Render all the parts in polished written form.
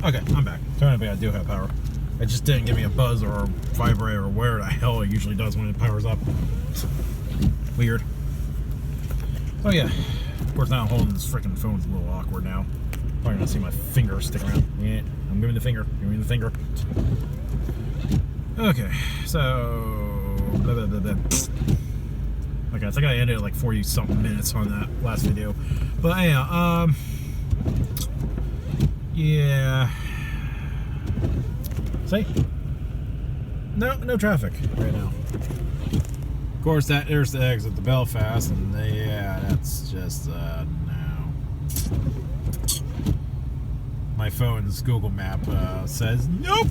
Okay, I'm back. Technically, I do have power. It just didn't give me a buzz or a vibrate or where the hell it usually does when it powers up. Weird. Oh yeah. Of course, now holding this freaking phone's a little awkward now. Probably gonna see my finger stick around. Yeah, I'm giving the finger. Giving the finger. Okay, so. Blah, blah, blah, blah. Okay, I think I ended at like 40-something minutes on that last video. But yeah, yeah. See? No traffic right now. Of course, there's the exit to Belfast, and yeah, that's just no. My phone's Google Map says nope.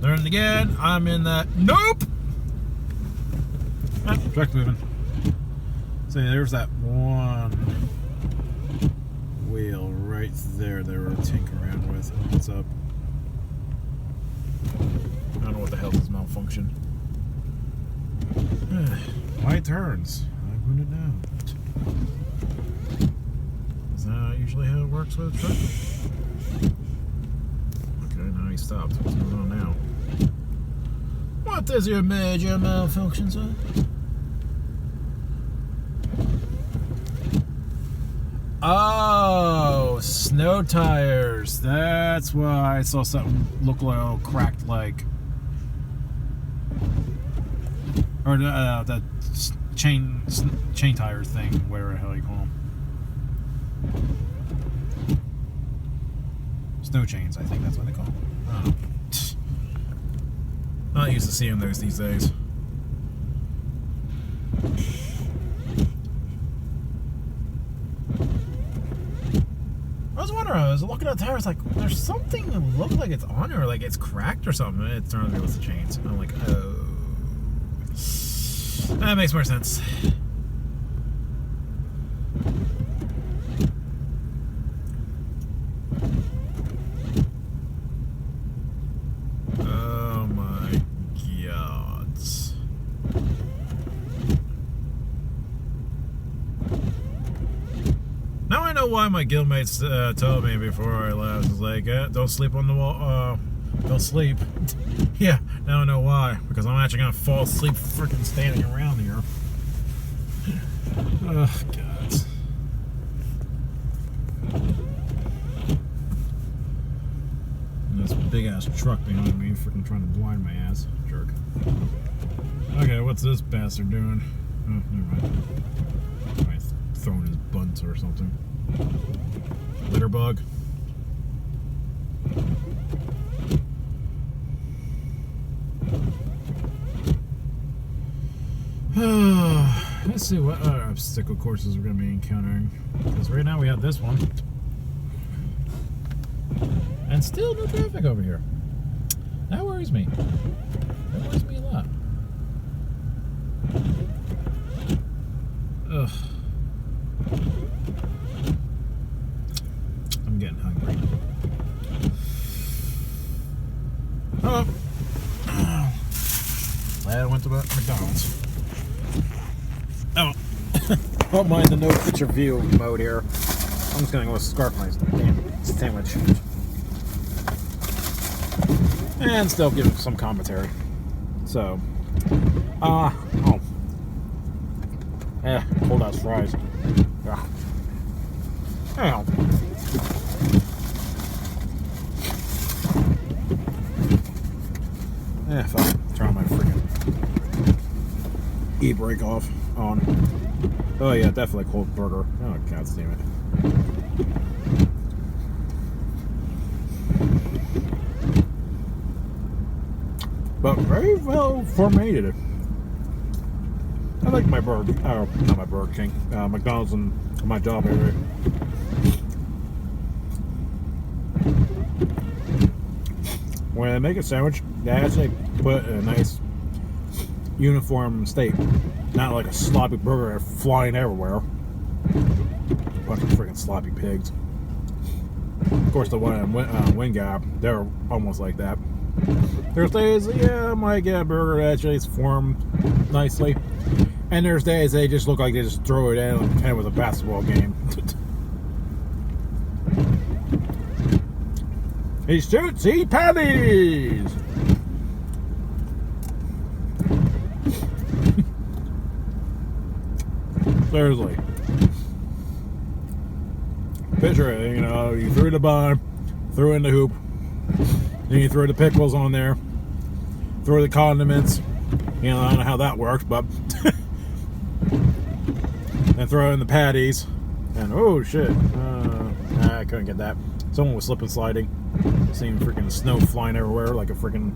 Learn it again. I'm in that nope. Ah, truck's moving. So there's that one wheel right there they were tinkering around with. What's up? I don't know what the hell is malfunction. Why it turns? I wouldn't know. Is that usually how it works with a truck? Okay, now he stopped. What's going on now? What is your major malfunction, sir? Oh, snow tires. That's why I saw something look like all cracked, like, or the chain tire thing, whatever the hell you call them. Snow chains, I think that's what they call them. I don't know. Not used to seeing those these days. I was looking at the tires, like, there's something that looks like it's on there, like it's cracked or something. It turns out it was the chains. I'm like, oh. That makes more sense. Oh my God. Now I know why my guildmates told me before I left. It's like, don't sleep on the wall. Don't sleep. Yeah, now I know why. Because I'm actually gonna fall asleep freaking standing around here. Oh, God. And this big ass truck behind me freaking trying to blind my ass. Jerk. Okay, what's this bastard doing? Oh, never mind. Throwing his buns or something. Litter bug. Let's see what other obstacle courses we're going to be encountering. Because right now we have this one. And still no traffic over here. That worries me. That worries me a lot. Ugh. I'm getting hungry. Oh. Glad I went to McDonald's. Oh. Don't mind the no picture view mode here. I'm just gonna go scarf my damn sandwich. And still give some commentary. So. Cold ass fries. Yeah. Ow. Fuck. Turn my freaking e-brake off. On. Oh yeah, definitely cold burger. Oh God damn it. But very well formatted. I like my burger. Oh, not my Burger King. McDonald's in my job area. When I make a sandwich, they actually put a nice uniform state. Not like a sloppy burger flying everywhere. Bunch of freaking sloppy pigs. Of course, the one in Wingap, they're almost like that. There's days, yeah, I might get a burger that actually is formed nicely. And there's days they just look like they just throw it in like it was a basketball game. He shoots, he patties! Seriously. Picture it, you know, you threw the bun, threw in the hoop, then you throw the pickles on there, throw the condiments. You know, I don't know how that works, but and throw in the patties, and oh shit, I couldn't get that. Someone was slip and sliding. Seeing freaking snow flying everywhere like a freaking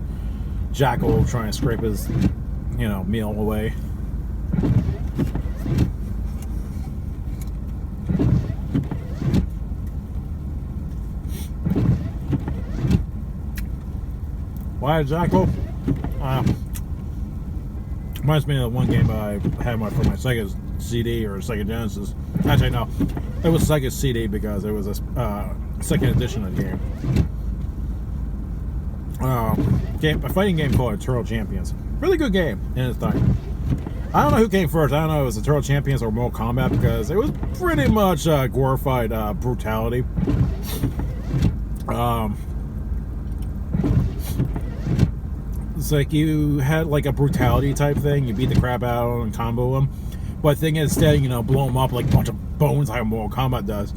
jackal trying to scrape his, you know, meal away. Why a jackal? Reminds me of the one game I had for my Sega CD or Sega Genesis. Actually, no, it was Sega CD because it was a second edition of the game. A fighting game called Turtle Champions. Really good game in its time. I don't know who came first. I don't know if it was the Turtle Champions or Mortal Kombat because it was pretty much glorified brutality. It's like you had like a brutality type thing. You beat the crap out of them and combo them. But the thing is, instead, you know, blow them up like a bunch of bones like Mortal Kombat does.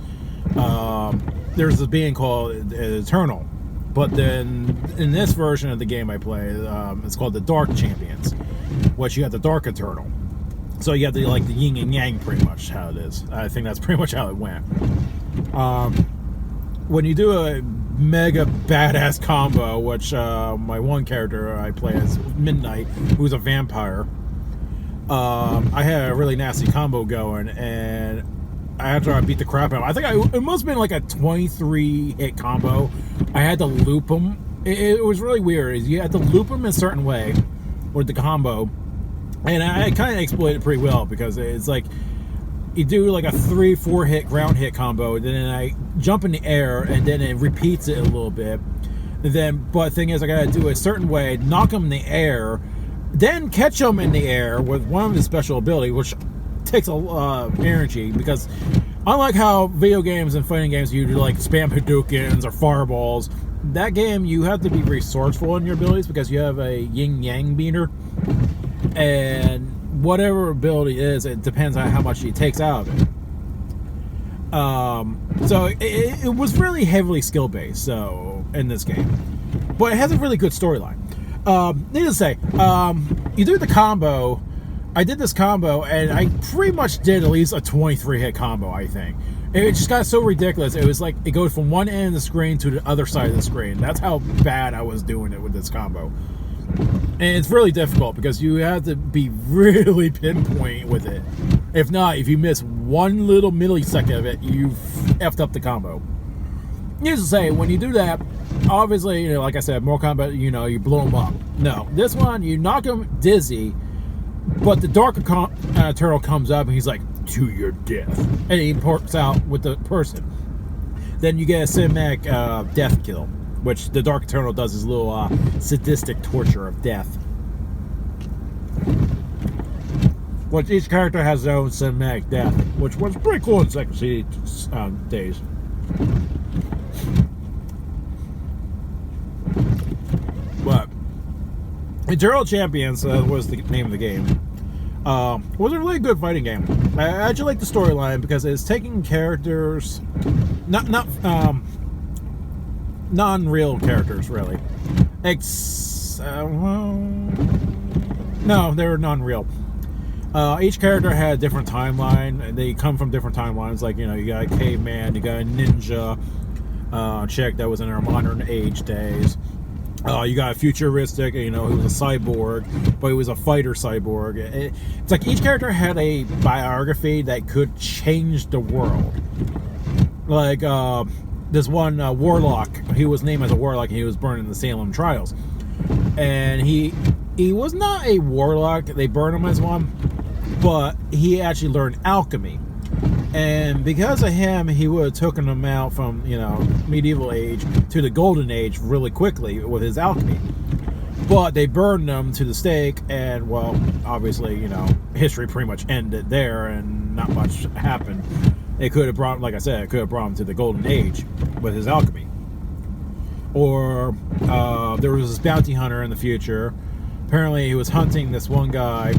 There's this being called Eternal. But then in this version of the game I play, it's called the Dark Champions, which you have the Dark Eternal. So you have the like the yin and yang, pretty much how it is. I think that's pretty much how it went. When you do a mega badass combo, which my one character I play as Midnight, who's a vampire, I had a really nasty combo going, and after I beat the crap out of him, I think it must have been like a 23 hit combo. I had to loop him. It was really weird. You had to loop him in a certain way with the combo, and I kind of exploited it pretty well because it's like you do like a 3-4 hit ground hit combo, and then I jump in the air, and then it repeats it a little bit. And then, but the thing is, I gotta do it a certain way, knock him in the air, then catch him in the air with one of his special ability, which takes a energy, because unlike how video games and fighting games you do like spam Hadoukens or fireballs, that game you have to be resourceful in your abilities because you have a yin yang meter, and whatever ability is, it depends on how much he takes out of it. So it was really heavily skill based, so in this game, but it has a really good storyline. Needless to say, you do the combo. I did this combo, and I pretty much did at least a 23 hit combo, I think. It just got so ridiculous. It was like it goes from one end of the screen to the other side of the screen. That's how bad I was doing it with this combo. And it's really difficult because you have to be really pinpoint with it. If not, if you miss one little millisecond of it, you've effed up the combo. Needless to say, when you do that, obviously, you know, like I said, Mortal Kombat, you know, you blow them up. No, this one, you knock them dizzy, but the Dark Turtle comes up and he's like, to your death. And he porks out with the person. Then you get a cinematic death kill, which the Dark Eternal does his little sadistic torture of death. Which each character has their own cinematic death, which was pretty cool in Second CD days. But Eternal Champions was the name of the game. It was a really good fighting game. I actually like the storyline because it's taking characters, not non-real characters, really. No, they were non-real. Each character had a different timeline, and they come from different timelines. Like, you know, you got a caveman, you got a ninja chick that was in her modern age days. You got a futuristic, you know, who was a cyborg, but he was a fighter cyborg. It's like each character had a biography that could change the world. Like, this one warlock, he was named as a warlock, and he was burned in the Salem trials. And he was not a warlock, they burned him as one, but he actually learned alchemy. And because of him, he would have taken him out from, you know, medieval age to the golden age really quickly with his alchemy. But they burned him to the stake, and, well, obviously, you know, history pretty much ended there, and not much happened. It could have brought, like I said, it could have brought him to the golden age with his alchemy. Or there was this bounty hunter in the future. Apparently, he was hunting this one guy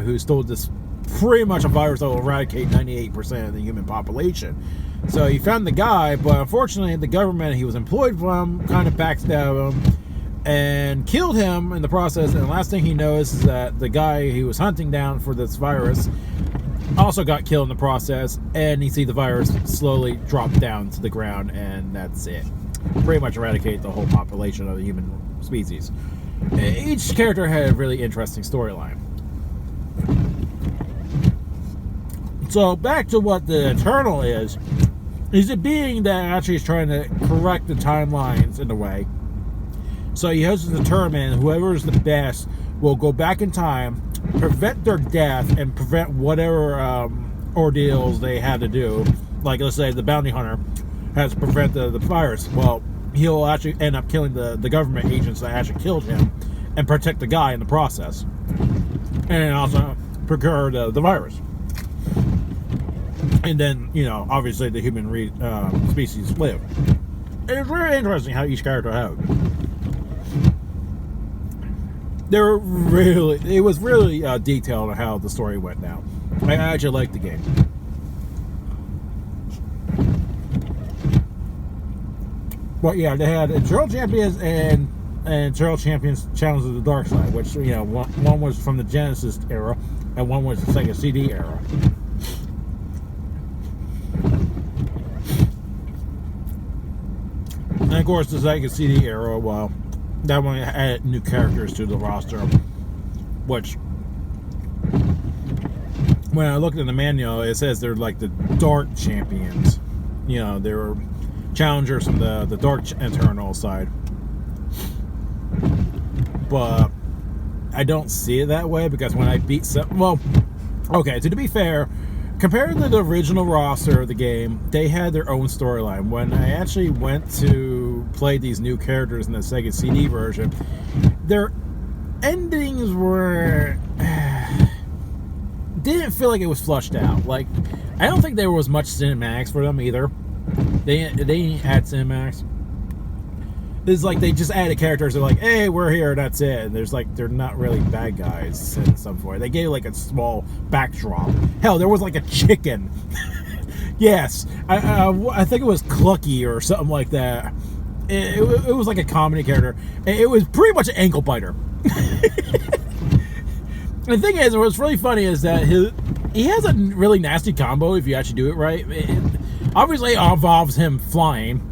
who stole this pretty much a virus that will eradicate 98% of the human population. So he found the guy, but unfortunately, the government he was employed from kind of backstabbed him and killed him in the process. And the last thing he knows is that the guy he was hunting down for this virus also got killed in the process. And you see the virus slowly drop down to the ground, and that's it. Pretty much eradicate the whole population of the human species. Each character had a really interesting storyline. So back to what the Eternal is a being that actually is trying to correct the timelines in a way. So he has to determine whoever is the best will go back in time, prevent their death, and prevent whatever ordeals they had to do. Like, let's say the bounty hunter has to prevent the virus. Well, he'll actually end up killing the government agents that actually killed him and protect the guy in the process. And also procure the virus. And then, you know, obviously the human species live. And it's very interesting how each character had. It was really detailed on how the story went down. I actually liked the game. But yeah, they had Eternal Champions and Eternal Champions Challenge of the Dark Side, which, you know, one was from the Genesis era and one was the Sega CD era. And of course, the Sega CD era, well, that one added new characters to the roster, which, when I looked in the manual, it says they're like the Dark Champions. You know, they were challengers from the Dark Eternal side. But I don't see it that way, because when I beat some... Well, okay, to be fair, compared to the original roster of the game, they had their own storyline. When I actually went to play these new characters in the Sega CD version, their endings were... didn't feel like it was flushed out. Like, I don't think there was much cinematics for them either. They didn't add cinematics. It's like they just added characters. They're like, hey, we're here, that's it. And there's like, they're not really bad guys in some point. They gave like a small backdrop. Hell, there was like a chicken. Yes, I think it was Clucky or something like that. It was like a comedy character. It was pretty much an ankle biter. The thing is, what's really funny is that he has a really nasty combo if you actually do it right. Obviously, it involves him flying.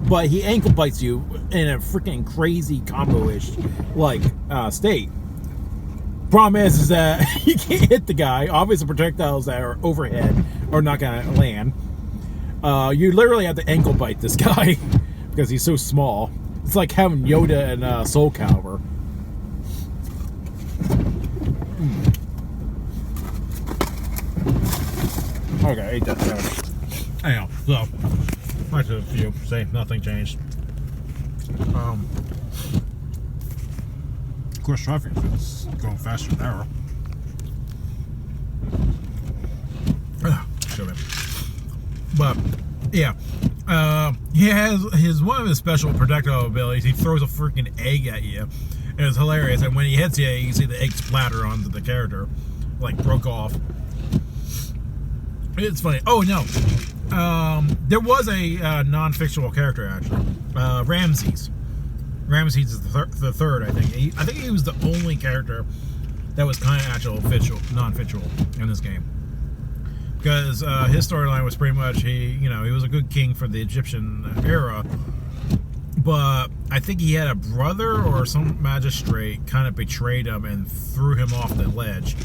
But he ankle bites you in a freaking crazy combo-ish like state. Problem is that you can't hit the guy. Obviously, projectiles that are overhead are not gonna land. You literally have to ankle bite this guy because he's so small. It's like having Yoda and Soul Calibur. Okay, I ate that sandwich. Anyhow, so I said a few. Say nothing changed. Of course, traffic is going faster than ever. Should have. But yeah, he has one of his special projectile abilities. He throws a freaking egg at you, and it's hilarious. And when he hits you, you can see the egg splatter onto the character, like broke off. It's funny. Oh no. There was a non-fictional character actually, Ramses. Ramses is the third, I think. I think he was the only character that was kind of actual non-fictional in this game, because his storyline was pretty much he was a good king for the Egyptian era, but I think he had a brother or some magistrate kind of betrayed him and threw him off the ledge.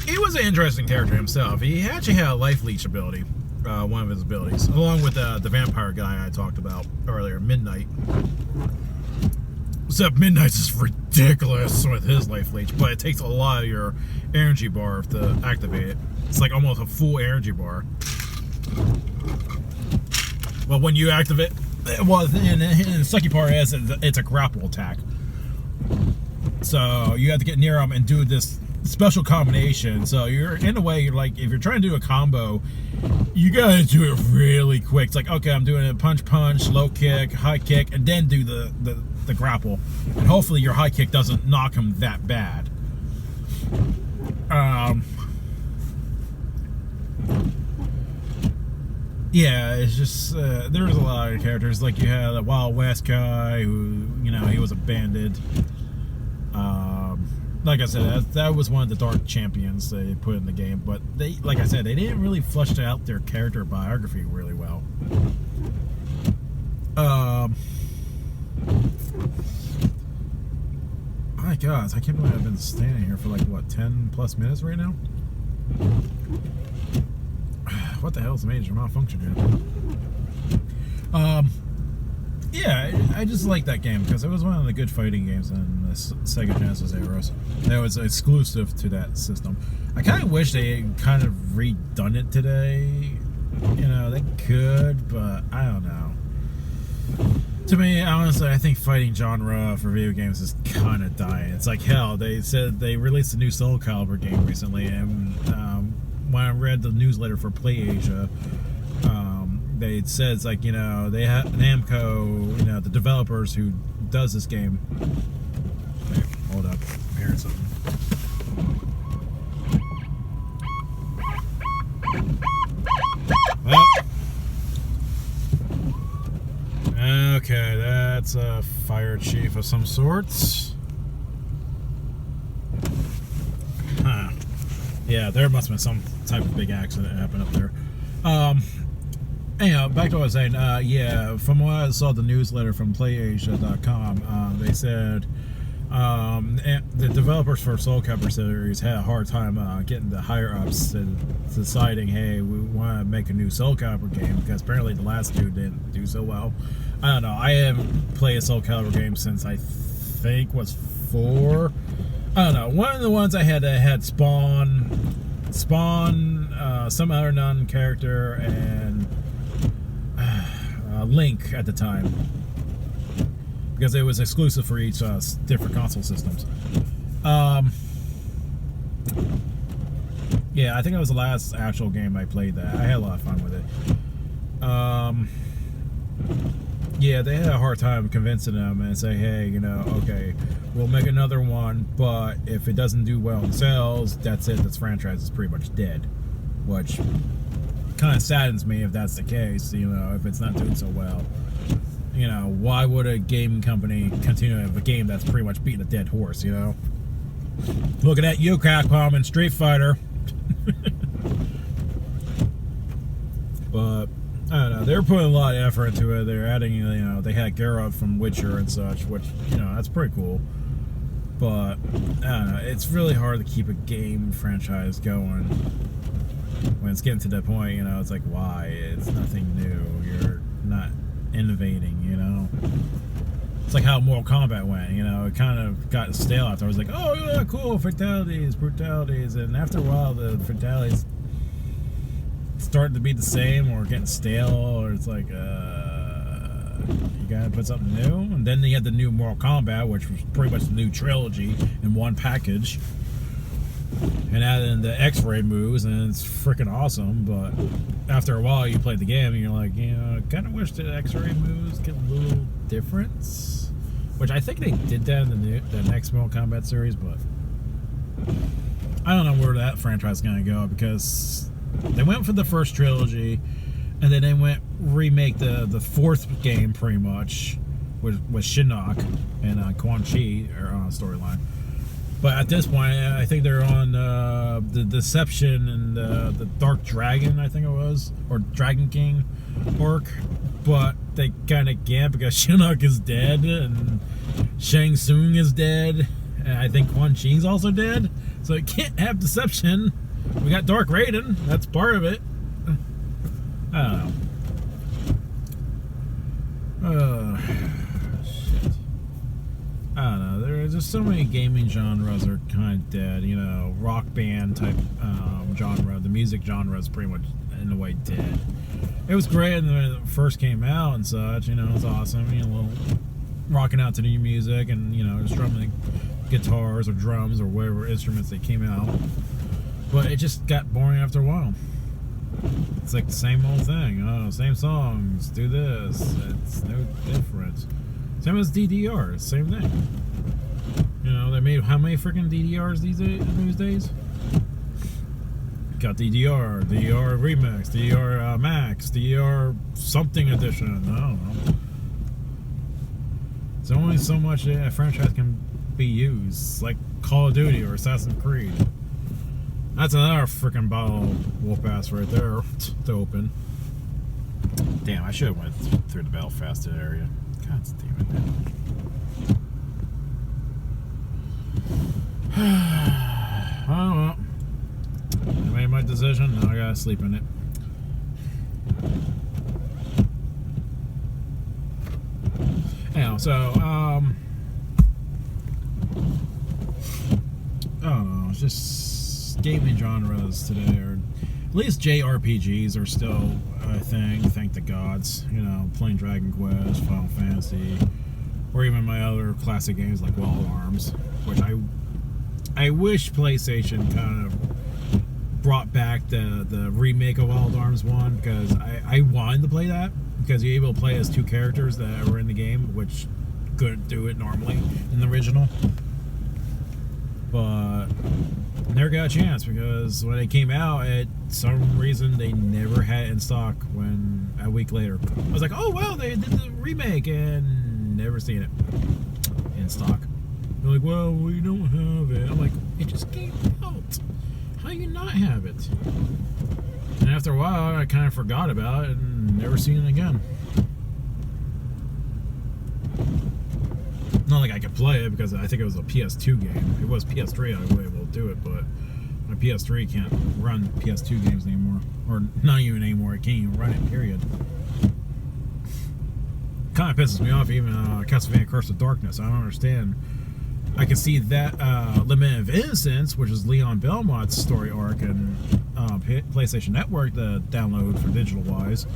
He was an interesting character himself. He actually had a life leech ability, one of his abilities, along with the vampire guy I talked about earlier, Midnight. Except Midnight's just ridiculous with his life leech, but it takes a lot of your energy bar to activate it. It's like almost a full energy bar. Well, when you activate, well, and the sucky part is it's a grapple attack. So you have to get near him and do this special combination. So you're in a way, you're like, if you're trying to do a combo, you gotta do it really quick. It's like, okay, I'm doing a punch, low kick, high kick, and then do the grapple. And hopefully your high kick doesn't knock him that bad. Yeah, it's just there was a lot of characters. Like you had a Wild West guy who, he was a bandit. Like I said, that was one of the dark champions they put in the game. But they, like I said, they didn't really flesh out their character biography really well. My God, I can't believe I've been standing here for like what, 10 plus minutes right now. What the hell is the major malfunction here? Yeah, I just like that game because it was one of the good fighting games in the Sega Genesis era. That was exclusive to that system. I kind of wish they had kind of redone it today. They could, but I don't know. To me, honestly, I think fighting genre for video games is kind of dying. It's like, hell, they said they released a new Soul Calibur game recently, and when I read the newsletter for PlayAsia, they said it's like, they have Namco, the developers who does this game. Wait, hold up, I'm hearing something. Well, okay, that's a fire chief of some sorts. Huh. Yeah, there must have been some type of big accident that happened up there. Anyhow, back to what I was saying. Yeah, from what I saw the newsletter from PlayAsia.com, they said the developers for Soul Calibur series had a hard time getting the higher ups and deciding, hey, we want to make a new Soul Calibur game because apparently the last two didn't do so well. I don't know. I haven't played a Soul Calibur game since I think was 4. I don't know. One of the ones I had Spawn, some other non-character, and Link at the time, because it was exclusive for each different console systems. Yeah, I think that was the last actual game I played that. I had a lot of fun with it. Yeah, they had a hard time convincing them and say, hey, okay, we'll make another one, but if it doesn't do well in sales, that's it. This franchise is pretty much dead, which kind of saddens me if that's the case. If it's not doing so well, why would a game company continue to have a game that's pretty much beating a dead horse? Looking at you, Capcom, and Street Fighter. But I don't know, they're putting a lot of effort into it. They're adding, they had Geralt from Witcher and such, which, that's pretty cool. But I don't know, it's really hard to keep a game franchise going when it's getting to that point. It's like, why? It's nothing new. You're not innovating. It's like how Mortal Kombat went. It kind of got stale after. I was like, oh yeah, cool, fatalities, brutalities, and after a while the fatalities starting to be the same or getting stale, or it's like, you gotta put something new. And then they had the new Mortal Kombat, which was pretty much the new trilogy in one package, and added in the X-ray moves, and it's freaking awesome. But after a while, you play the game, and you're like, I kind of wish the X-ray moves get a little different. Which I think they did that in the next Mortal Kombat series, but I don't know where that franchise is gonna go, because they went for the first trilogy, and then they went remake the fourth game pretty much with Shinnok and Quan Chi storyline. But at this point, I think they're on the Deception and the Dark Dragon, I think it was, or Dragon King arc. But they kind of can't, because Shinnok is dead and Shang Tsung is dead, and I think Quan Chi's also dead. So it can't have Deception. We got Dark Raiden. That's part of it. I don't know. Shit. I don't know. There's just so many gaming genres are kind of dead. Rock band type genre. The music genre is pretty much in a way dead. It was great when it first came out and such. It was awesome. Rocking out to new music and just drumming guitars or drums or whatever instruments they came out. But it just got boring after a while. It's like the same old thing. Oh, same songs. Do this. It's no different. Same as DDR. Same thing. You know, they made how many freaking DDRs these days? Got DDR, DDR Remix, DDR Max, DDR something edition. I don't know. There's only so much a franchise can be used, like Call of Duty or Assassin's Creed. That's another freaking bottle of wolf ass right there to open. Damn, I should have went through the Belfast area. God damn it. Oh well. I made my decision, now I gotta sleep in it. Anyhow, so, I don't know, it's just gaming genres today, or at least JRPGs are still a thing, thank the gods. You know, playing Dragon Quest, Final Fantasy, or even my other classic games like Wild Arms, which I wish PlayStation kind of brought back the remake of Wild Arms 1, because I wanted to play that, because you're able to play as two characters that were in the game, which couldn't do it normally in the original. But never got a chance, because when it came out, at some reason they never had it in stock. When a week later I was like, oh well, they did the remake, and never seen it in stock. They're like, well, we don't have it. I'm like, it just came out. How do you not have it? And after a while, I kind of forgot about it and never seen it again. Not like I could play it, because I think it was a PS2 game. If it was PS3, I would be able to do it, but my PS3 can't run PS2 games anymore. Or not even anymore, it can't even run it, period. Kind of pisses me off, even Castlevania Curse of Darkness. I don't understand. I can see that Lament of Innocence, which is Leon Belmont's story arc, and PlayStation Network to download for digital wise,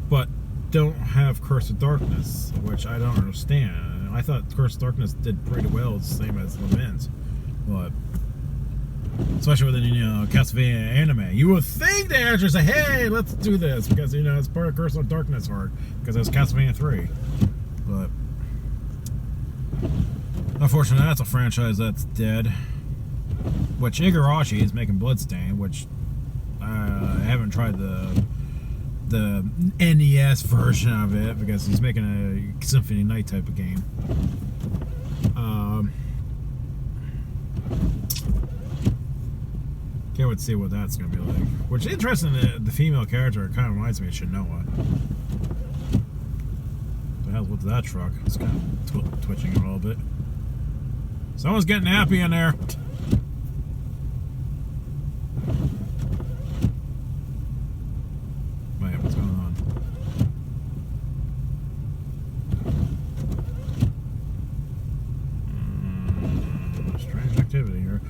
but don't have Curse of Darkness, which I don't understand. I thought Curse of Darkness did pretty well, the same as Lament, but especially with the Castlevania anime, you would think the actors say, "Hey, let's do this," because it's part of Curse of Darkness arc, because it was Castlevania 3, but. Unfortunately, that's a franchise that's dead. Which Igarashi is making Bloodstain, which I haven't tried the NES version of it, because he's making a Symphony Night type of game. Can't wait to see what that's gonna be like. Which is interesting. The female character kind of reminds me of Shinoa. The hell's with that truck? It's kind of twitching a little bit. Someone's getting happy in there. Man, what's going on? Strange activity here.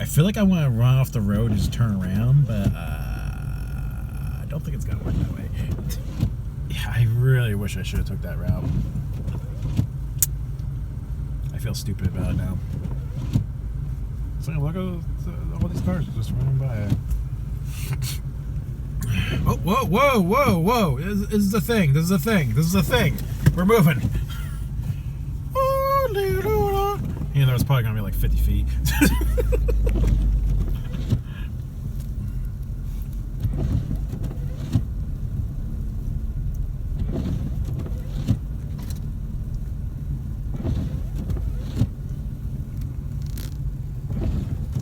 I feel like I want to run off the road and just turn around, but I don't think it's gonna work that way. Yeah, I really wish I should have took that route. I feel stupid about it now. So look at all these cars just running by. Oh, whoa, whoa, whoa, whoa! This is the thing. This is the thing. This is the thing. We're moving. You know, it's probably gonna be like 50 feet.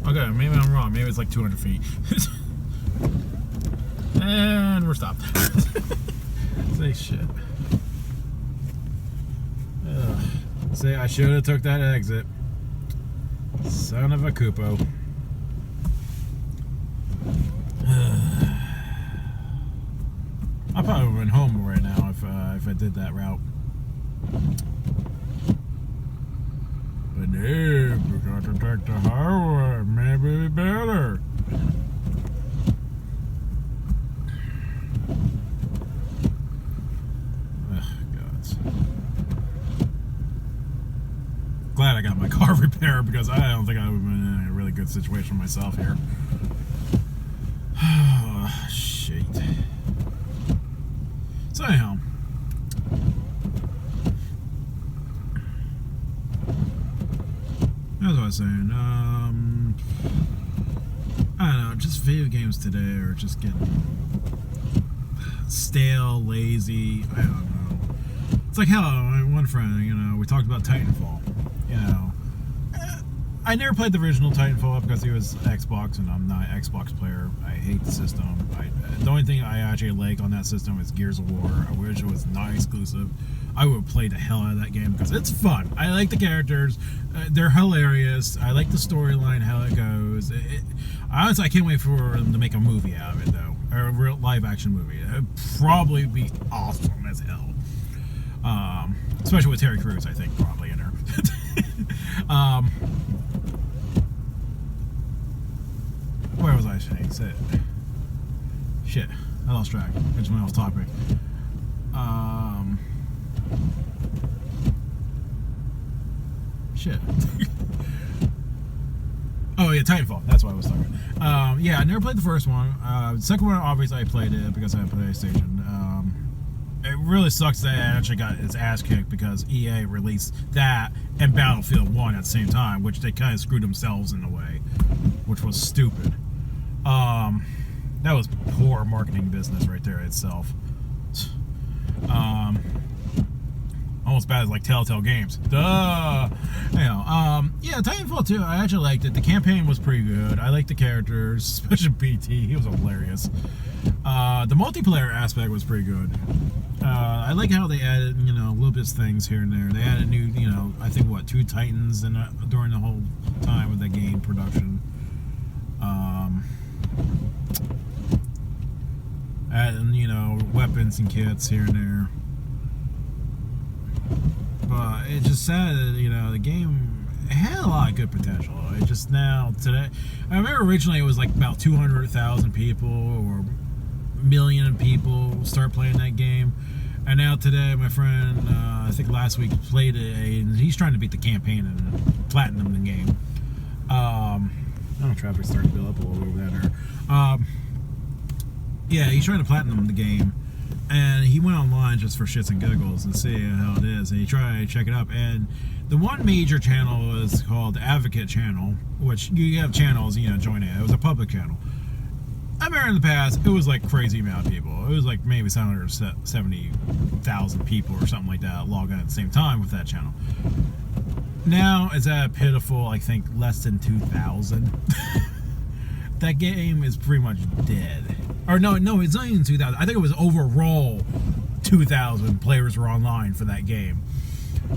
Okay, maybe I'm wrong. Maybe it's like 200 feet. And we're stopped. Say shit. Ugh. Say, I should have took that exit. Son of a Koopo. I probably would have been home right now if I did that route. But if we got to take the highway, maybe better. Ugh, gods. there because I don't think I would have been in a really good situation myself here. Shit. So anyhow, as I was saying, I don't know, just video games today are just getting stale, lazy. I don't know. It's like hell. My one friend, you know, we talked about Titanfall. You know, I never played the original Titanfall because he was Xbox and I'm not an Xbox player. I hate the system. The only thing I actually like on that system is Gears of War. I wish it was not exclusive. I would play the hell out of that game because it's fun. I like the characters. They're hilarious. I like the storyline, how it goes. Honestly, I can't wait for them to make a movie out of it, though. Or a real live-action movie. It would probably be awesome as hell. Especially with Terry Crews, I think, probably in her. Where was I saying? Shit, I lost track. I just went off topic. Shit. Oh yeah, Titanfall. That's what I was talking about. Yeah, I never played the first one. The second one, obviously, I played it because I had a PlayStation. It really sucks that it actually got its ass kicked because EA released that and Battlefield 1 at the same time, which they kind of screwed themselves in a way, which was stupid. That was poor marketing business right there itself. Almost bad as like Telltale Games. Duh. Anyhow, yeah, Titanfall 2, I actually liked it. The campaign was pretty good. I liked the characters, especially BT. He was hilarious. The multiplayer aspect was pretty good. I like how they added, you know, little bits of things here and there. They added new, you know, I think what, 2 Titans during the whole time of the game production. Adding, you know, weapons and kits here and there. But it's just sad that, you know, the game had a lot of good potential. It just now, today, I remember originally it was like about 200,000 people or a million people start playing that game. And now today, my friend, I think last week, played it, and he's trying to beat the campaign and platinum the game. I don't know, traffic's starting to build up a little over there. Yeah, he's trying to platinum the game. And he went online just for shits and giggles and see how it is. And he tried to check it up. And the one major channel is called the Advocate Channel, which you have channels, you know, join it. It was a public channel. I remember in the past, it was like crazy amount of people. It was like maybe 770,000 people or something like that log on at the same time with that channel. Now it's at a pitiful, I think, less than 2,000. That game is pretty much dead. Or no, it's not even 2,000. I think it was overall 2,000 players were online for that game.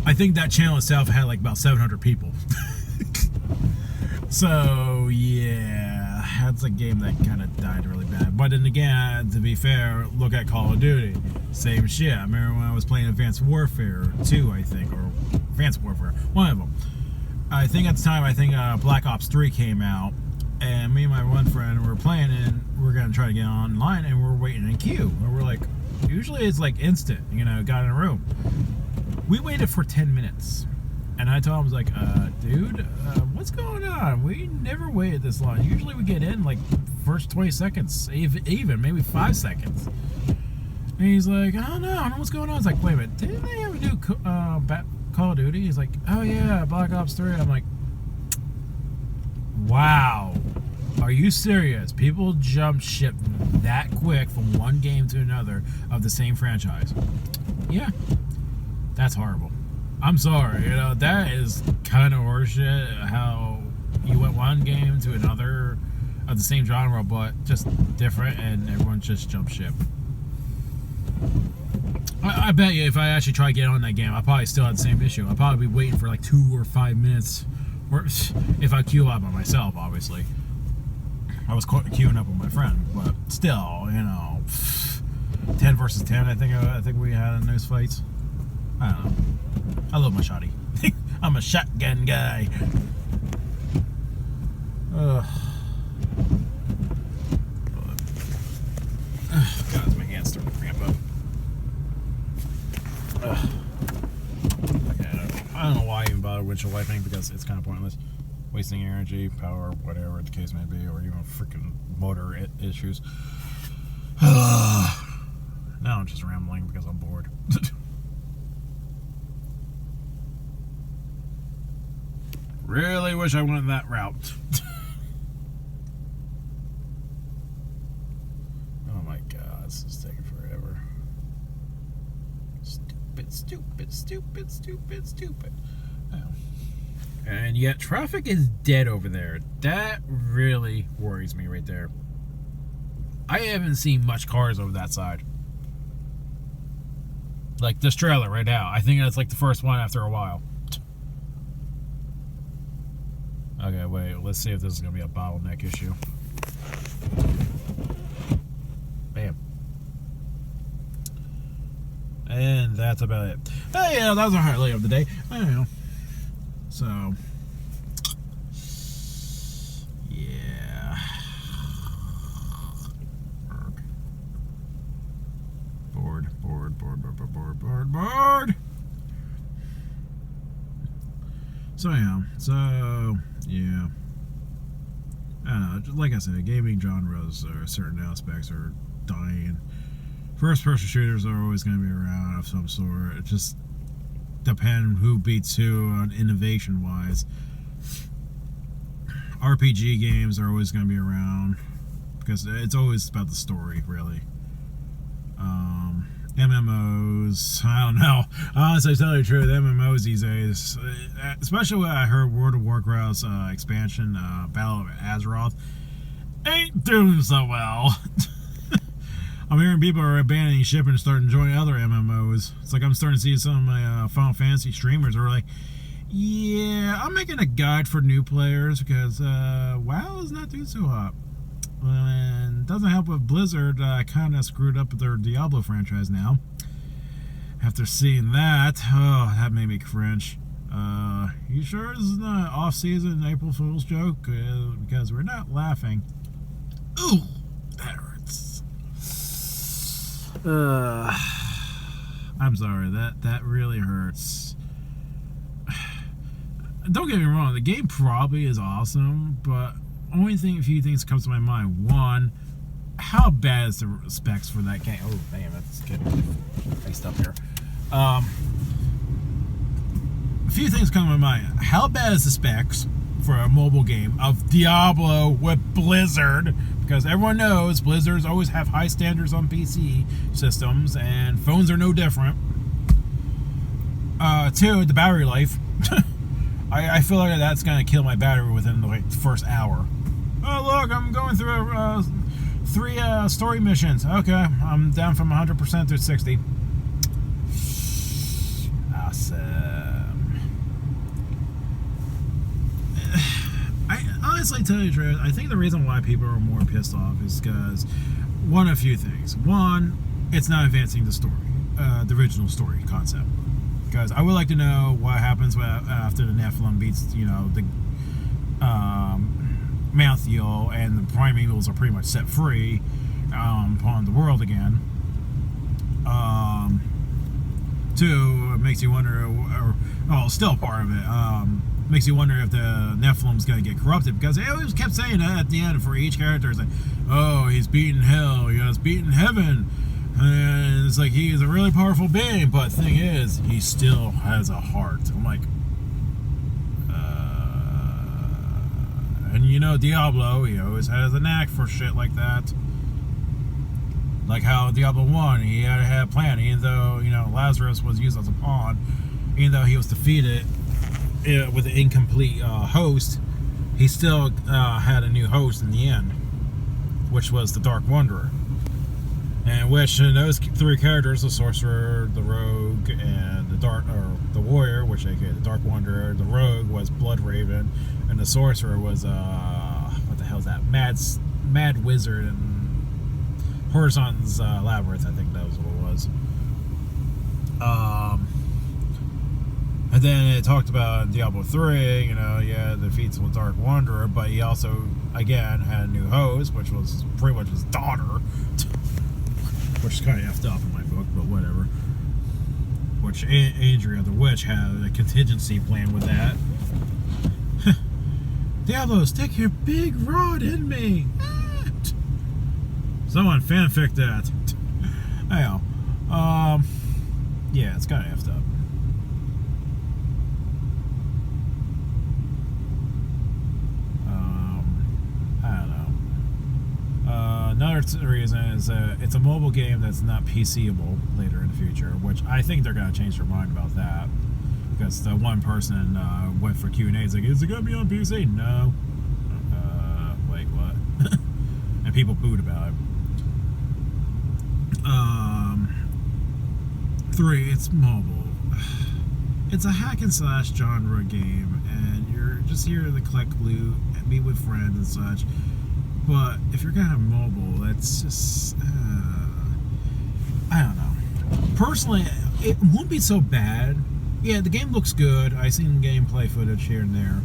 I think that channel itself had like about 700 people. So, yeah, that's a game that kind of died really bad. But then again, to be fair, look at Call of Duty. Same shit. I remember when I was playing Advanced Warfare 2, I think, or Advanced Warfare, one of them. I think at the time, Black Ops 3 came out. And me and my one friend were playing it, and we're going to try to get online, and we're waiting in queue. And we're like, usually it's like instant, you know, got in a room. We waited for 10 minutes. And I told him, I was like, dude, what's going on? We never waited this long. Usually we get in like first 20 seconds, even maybe 5 seconds. And he's like, I don't know what's going on. I was like, wait a minute, didn't they ever do Call of Duty? He's like, oh yeah, Black Ops 3. I'm like, wow. Are you serious? People jump ship that quick from one game to another of the same franchise. Yeah. That's horrible. I'm sorry, you know, that is kind of horseshit how you went one game to another of the same genre, but just different, and everyone just jumped ship. I bet you if I actually try to get on that game, I probably still had the same issue. I'd probably be waiting for like 2 or 5 minutes, or if I queue up by myself, obviously. I was queuing up with my friend, but still, you know, 10 versus 10. I think we had in those fights. I don't know. I love my shotty. I'm a shotgun guy. God, my hands starting to cramp up. Okay, I don't know why I even bothered with essential, I think, because it's kind of pointless. Wasting energy, power, whatever the case may be, or even freaking motor issues. Now I'm just rambling because I'm bored. Really wish I went that route. Oh my god, this is taking forever. Stupid. Oh. And yet traffic is dead over there. That really worries me right there. I haven't seen much cars over that side. Like this trailer right now. I think that's like the first one after a while. Okay, wait. Let's see if this is going to be a bottleneck issue. Bam. And that's about it. Hey, yeah, that was our highlight of the day. I don't know. So, yeah. Bored. So, yeah. I don't know. Like I said, gaming genres or certain aspects are dying. First-person shooters are always going to be around of some sort. It just depends who beats who on innovation-wise. RPG games are always going to be around because it's always about the story, really. MMOs, I don't know. Honestly, to tell you the truth, MMOs these days, especially when I heard World of Warcraft's expansion, Battle of Azeroth, ain't doing so well. I'm hearing people are abandoning ship and starting joining other MMOs. It's like I'm starting to see some of my Final Fantasy streamers are like, yeah, I'm making a guide for new players because WoW is not doing so hot. And doesn't help with Blizzard kind of screwed up their Diablo franchise now. After seeing that, oh, that made me cringe. You sure this is not an off-season April Fool's joke? Because we're not laughing. Ooh, that hurts. I'm sorry, that really hurts. Don't get me wrong, the game probably is awesome, but only few things comes to my mind. One, how bad is the specs for that game? Oh, damn, that's getting faced up here. A few things come to my mind. How bad is the specs for a mobile game of Diablo with Blizzard? Because everyone knows Blizzards always have high standards on PC systems, and phones are no different. Two, the battery life. I feel like that's going to kill my battery within the first hour. Oh, look, I'm going through 3 story missions. Okay, I'm down from 100% to 60. Awesome. I honestly tell you the truth, I think the reason why people are more pissed off is because one of a few things. One, it's not advancing the story, the original story concept. Because I would like to know what happens after the Nephilim beats, the Malthael, and the Primevals are pretty much set free upon the world again. Two, it makes you wonder, still part of it, makes you wonder if the Nephilim's going to get corrupted, because they always kept saying that at the end for each character. It's like, oh, he's beaten hell, he's beaten heaven, and it's like he's a really powerful being, but the thing is, he still has a heart. I'm like, and Diablo, he always has a knack for shit like that. Like how Diablo 1, he had to have a plan, even though, Lazarus was used as a pawn, even though he was defeated with an incomplete host, he still had a new host in the end, which was the Dark Wanderer. And which in those 3 characters, the Sorcerer, the Rogue, and the Warrior, which aka the Dark Wanderer, the Rogue was Blood Raven, and the Sorcerer was what the hell is that? Mad Wizard and Horizon's Labyrinth, I think that was what it was. And then it talked about Diablo 3, defeats the Dark Wanderer, but he also, again, had a new host, which was pretty much his daughter. Which is kind of effed up in my book, but whatever. Which Andrea the Witch had a contingency plan with that. Diablo, stick your big rod in me. Someone fanfic that. Anyhow, yeah, it's kind of effed up. I don't know. Another reason is it's a mobile game that's not PCable later in the future, which I think they're gonna change their mind about that. Because the one person went for Q&A, he's like, is it gonna be on PC? No. Wait, what? And people booed about it. 3, it's mobile. It's a hack and slash genre game, and you're just here to collect loot and meet with friends and such. But if you're gonna have mobile, that's just I don't know. Personally, it won't be so bad. Yeah, the game looks good. I've seen gameplay footage here and there.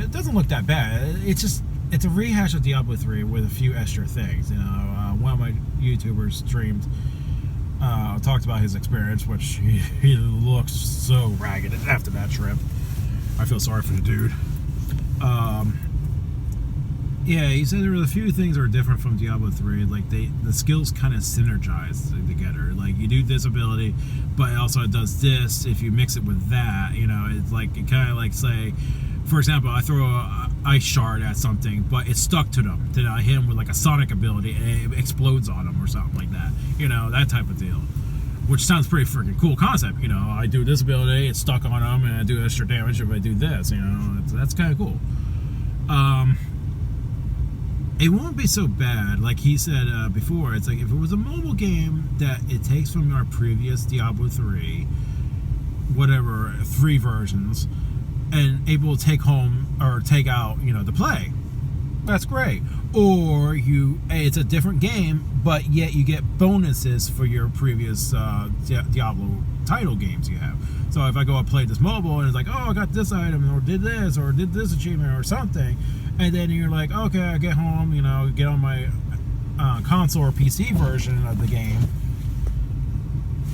It doesn't look that bad. It's a rehash of Diablo 3 with a few extra things. You know, one of my YouTubers streamed, talked about his experience, which he looks so ragged after that trip. I feel sorry for the dude. Yeah, he said there were a few things that are different from Diablo 3. Like the skills kind of synergize together. Like you do this ability, but also it does this. If you mix it with that, you know, it's like it kind of like say, for example, I throw a ice shard at something, but it's stuck to them. Then I hit him with like a sonic ability, and it explodes on them or something like that. You know, that type of deal. Which sounds pretty freaking cool concept. You know, I do this ability, it's stuck on them, and I do extra damage if I do this. You know, that's kind of cool. It won't be so bad, like he said before. It's like if it was a mobile game that it takes from our previous Diablo 3, whatever 3 versions, and able to take home or take out, you know, to play. That's great. Or it's a different game, but yet you get bonuses for your previous Diablo title games you have. So if I go and play this mobile and it's like, oh, I got this item or did this achievement or something, and then you're like, okay, I get home, you know, get on my console or PC version of the game.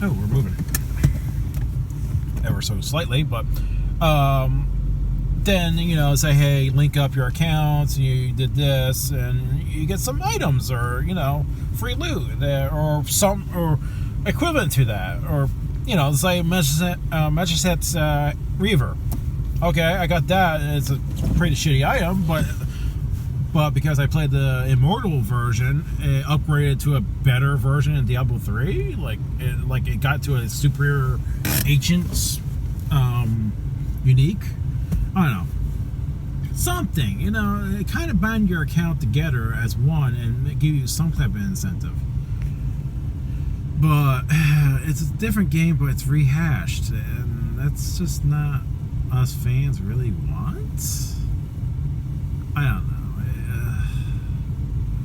Oh, we're moving ever so slightly, but then, you know, say, hey, link up your accounts, you did this, and you get some items or, you know, free loot there, or equivalent to that, or, you know, say Magistrate's Reaver. Okay, I got that. It's a pretty shitty item, but because I played the Immortal version, it upgraded to a better version in Diablo 3. Like it got to a superior ancient, unique. I don't know. Something, you know, it kind of bind your account together as one and give you some type of incentive. But it's a different game, but it's rehashed, and that's just not us fans really want. I don't know.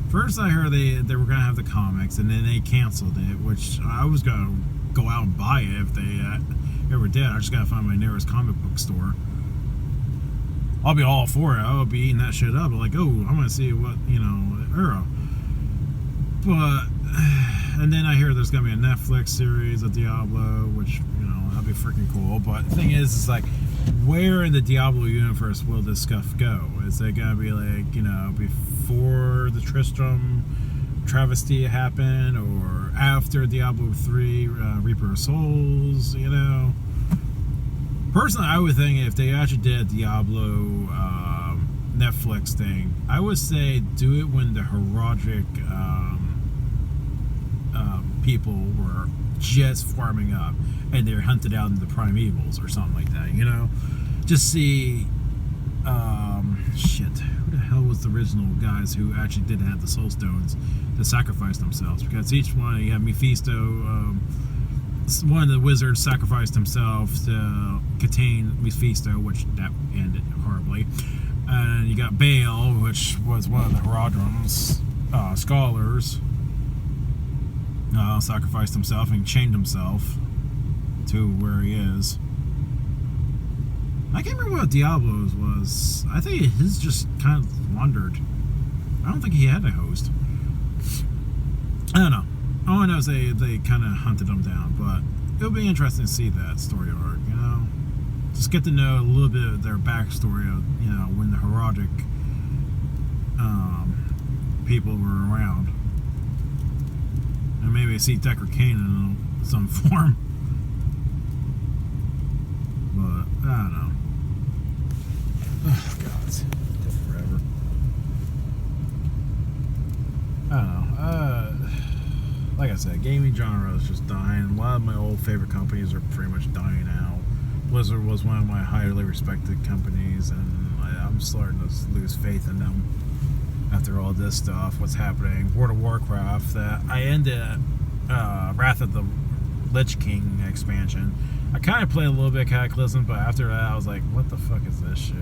First I heard they were gonna have the comics, and then they canceled it, which I was gonna go out and buy it if they ever did. I just gotta find my nearest comic book store. I'll be all for it. I'll be eating that shit up. Like, oh, I want to see what, you know, Euro. But, and then I hear there's going to be a Netflix series of Diablo, which, you know, that'll be freaking cool. But the thing is like, where in the Diablo universe will this stuff go? Is it going to be like, you know, before the Tristram travesty happened, or after Diablo 3, Reaper of Souls, you know? Personally, I would think if they actually did a Diablo Netflix thing, I would say do it when the Herodic people were just farming up and they were hunted out into the primevals or something like that, you know? Just see, shit, who the hell was the original guys who actually did have the soul stones to sacrifice themselves? Because each one, you have Mephisto, one of the wizards sacrificed himself to contain Mephisto, which that ended horribly. And you got Baal, which was one of the Herodrum's scholars, sacrificed himself and chained himself to where he is. I can't remember what Diablo's was. I think his just kind of wandered. I don't think he had a host. I don't know. All I know is they kind of hunted him down, but it'll be interesting to see that story arc, you know? just get to know a little bit of their backstory of, you know, when the Herodic people were around. And maybe see Decker Kane in some form. But, I don't know. Oh, God. It's forever. I don't know. Like I said, gaming genre is just dying. A lot of my old favorite companies are pretty much dying out. Blizzard was one of my highly respected companies, and I'm starting to lose faith in them after all this stuff. What's happening? World of Warcraft. I ended Wrath of the Lich King expansion. I kind of played a little bit of Cataclysm, but after that, I was like, "What the fuck is this shit?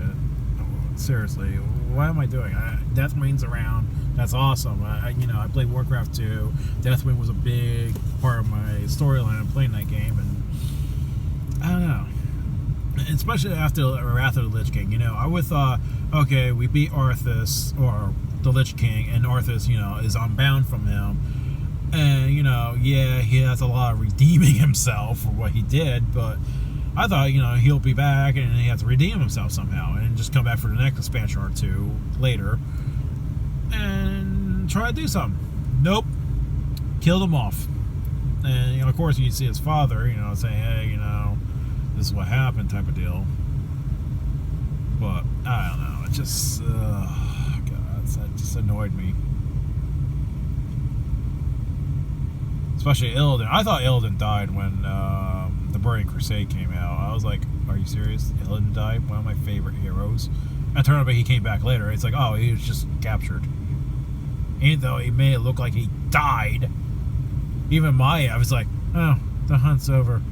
Seriously, what am I doing?" Deathwing's around. That's awesome. I played Warcraft 2. Deathwing was a big part of my storyline of playing that game, and I don't know. Especially after Wrath of the Lich King, I would have thought, okay, we beat Arthas, or the Lich King, and Arthas, is unbound from him. And, yeah, he has a lot of redeeming himself for what he did, but I thought, he'll be back and he has to redeem himself somehow and just come back for the next expansion or two later and try to do something. Nope. Killed him off. And, of course, you see his father, saying, hey, this is what happened type of deal. But, I don't know. It just, God, that just annoyed me. Especially Illidan. I thought Illidan died when the Burning Crusade came out. I was like, are you serious? Illidan died? One of my favorite heroes. And it turned out he came back later. It's like, oh, he was just captured. Even though he made it look like he died. Even Maya, I was like, oh, the hunt's over.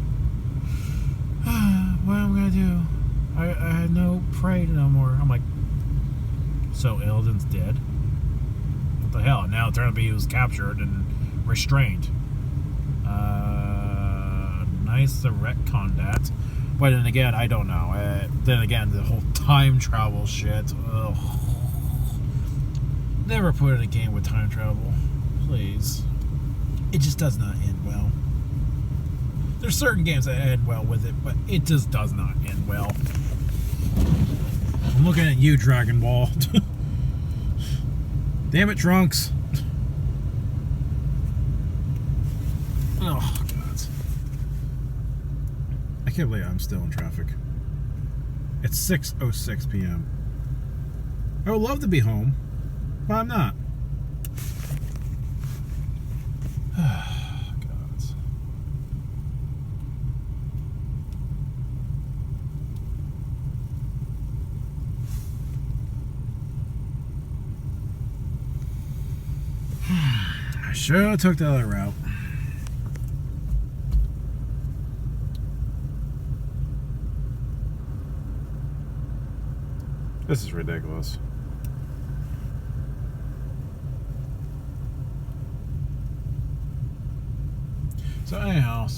What am I gonna do? I had no prey no more. I'm like, so Illidan's dead? What the hell? Now it turned out he was captured and restrained. Nice to retcon that. But then again, I don't know. Then again, the whole time travel shit. Ugh. Never put in a game with time travel. Please. It just does not end well. There's certain games that end well with it, but it just does not end well. I'm looking at you, Dragon Ball. Damn it, Trunks. Oh, God. I can't believe I'm still in traffic. It's 6:06 p.m. I would love to be home, but I'm not. God. I should have took the other route. This is ridiculous. So anyhow,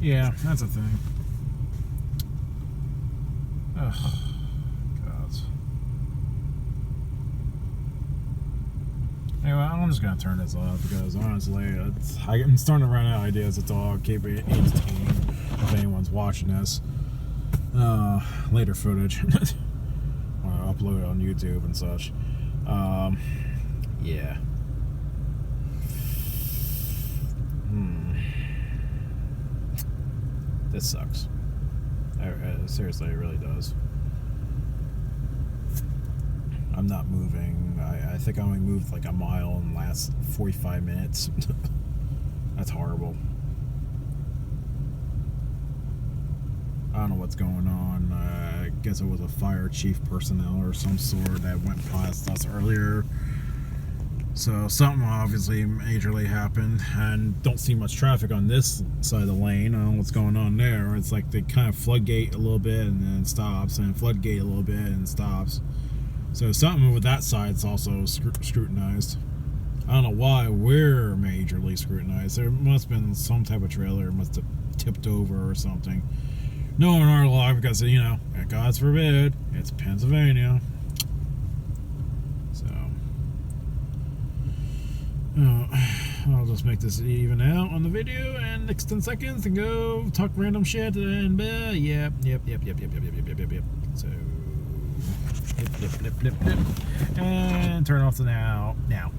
yeah, that's a thing. Ugh, God. Anyway, I'm just gonna turn this off because honestly, I'm starting to run out of ideas to talk. Keep it entertained if anyone's watching this. Later footage. Upload it on YouTube and such. Yeah. This sucks. Seriously, it really does. I'm not moving. I think I only moved like a mile in the last 45 minutes. That's horrible. I don't know what's going on. I guess it was a fire chief personnel or some sort that went past us earlier. So something obviously majorly happened, and don't see much traffic on this side of the lane. I don't know what's going on there. It's like they kind of floodgate a little bit and then stops, and floodgate a little bit and stops. So something with that side's also scrutinized. I don't know why we're majorly scrutinized. There must have been some type of trailer must have tipped over or something. No one in our log because, God's forbid, it's Pennsylvania. So, I'll just make this even out on the video and next 10 seconds and go talk random shit and yep. So, yep. And turn off the now.